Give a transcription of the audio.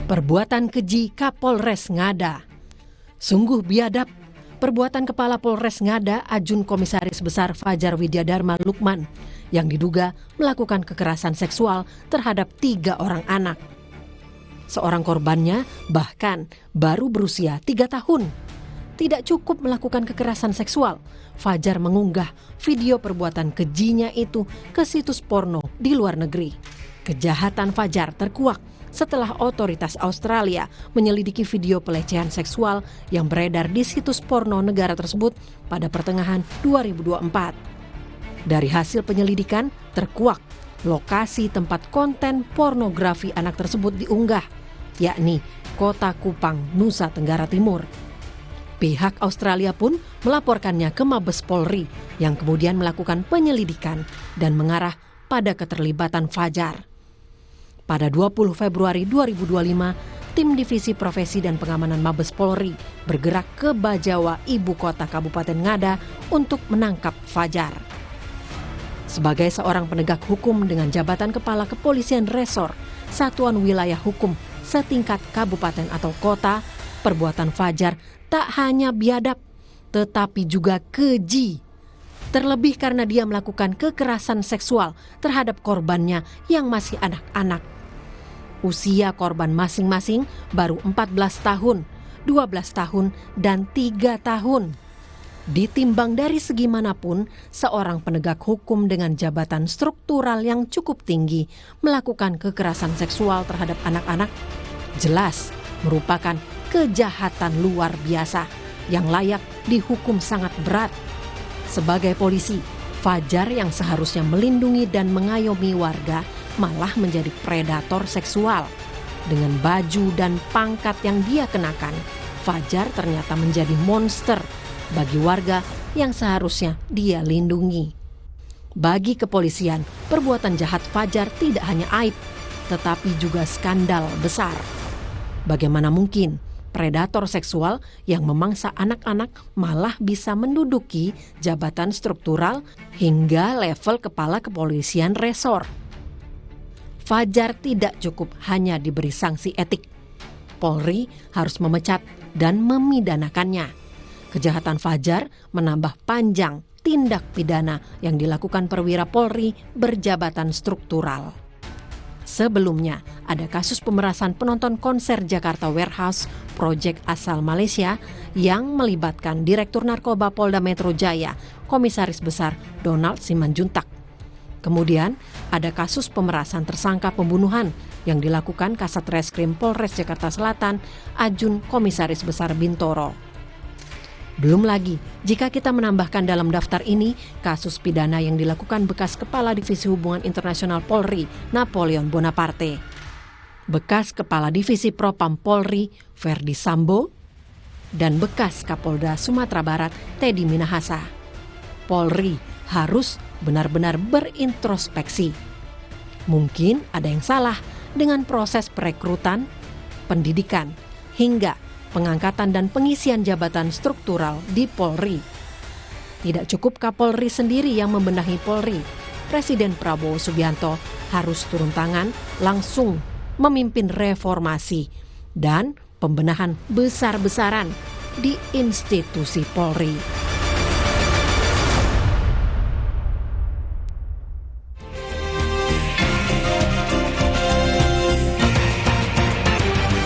Perbuatan keji Kapolres Ngada. Sungguh biadab perbuatan Kepala Polres Ngada Ajun Komisaris Besar Fajar Widyadharma Lukman yang diduga melakukan kekerasan seksual terhadap 3 orang anak. Seorang korbannya bahkan baru berusia 3 tahun. Tidak cukup melakukan kekerasan seksual, Fajar mengunggah video perbuatan kejinya itu ke situs porno di luar negeri. Kejahatan Fajar terkuak setelah otoritas Australia menyelidiki video pelecehan seksual yang beredar di situs porno negara tersebut pada pertengahan 2024. Dari hasil penyelidikan, terkuak lokasi tempat konten pornografi anak tersebut diunggah, yakni Kota Kupang, Nusa Tenggara Timur. Pihak Australia pun melaporkannya ke Mabes Polri yang kemudian melakukan penyelidikan dan mengarah pada keterlibatan Fajar. Pada 20 Februari 2025, tim Divisi Profesi dan Pengamanan Mabes Polri bergerak ke Bajawa, ibu kota Kabupaten Ngada, untuk menangkap Fajar. Sebagai seorang penegak hukum dengan jabatan Kepala Kepolisian Resor, Satuan Wilayah Hukum setingkat kabupaten atau kota, perbuatan Fajar tak hanya biadab, tetapi juga keji. Terlebih karena dia melakukan kekerasan seksual terhadap korbannya yang masih anak-anak. Usia korban masing-masing baru 14 tahun, 12 tahun, dan 3 tahun. Ditimbang dari segi manapun, seorang penegak hukum dengan jabatan struktural yang cukup tinggi melakukan kekerasan seksual terhadap anak-anak jelas merupakan kejahatan luar biasa yang layak dihukum sangat berat. Sebagai polisi, Fajar yang seharusnya melindungi dan mengayomi warga malah menjadi predator seksual. Dengan baju dan pangkat yang dia kenakan, Fajar ternyata menjadi monster bagi warga yang seharusnya dia lindungi. Bagi kepolisian, perbuatan jahat Fajar tidak hanya aib, tetapi juga skandal besar. Bagaimana mungkin predator seksual yang memangsa anak-anak malah bisa menduduki jabatan struktural hingga level kepala kepolisian resor? Fajar tidak cukup hanya diberi sanksi etik. Polri harus memecat dan memidanakannya. Kejahatan Fajar menambah panjang tindak pidana yang dilakukan perwira Polri berjabatan struktural. Sebelumnya, ada kasus pemerasan penonton konser Jakarta Warehouse Project asal Malaysia yang melibatkan Direktur Narkoba Polda Metro Jaya, Komisaris Besar Donald Simanjuntak. Kemudian, ada kasus pemerasan tersangka pembunuhan yang dilakukan Kasat Reskrim Polres Jakarta Selatan, Ajun Komisaris Besar Bintoro. Belum lagi, jika kita menambahkan dalam daftar ini kasus pidana yang dilakukan bekas Kepala Divisi Hubungan Internasional Polri, Napoleon Bonaparte, bekas Kepala Divisi Propam Polri, Verdi Sambo, dan bekas Kapolda Sumatera Barat, Teddy Minahasa. Polri harus benar-benar berintrospeksi. Mungkin ada yang salah dengan proses perekrutan, pendidikan, hingga pengangkatan dan pengisian jabatan struktural di Polri. Tidak cukup Kapolri sendiri yang membenahi Polri. Presiden Prabowo Subianto harus turun tangan langsung memimpin reformasi dan pembenahan besar-besaran di institusi Polri.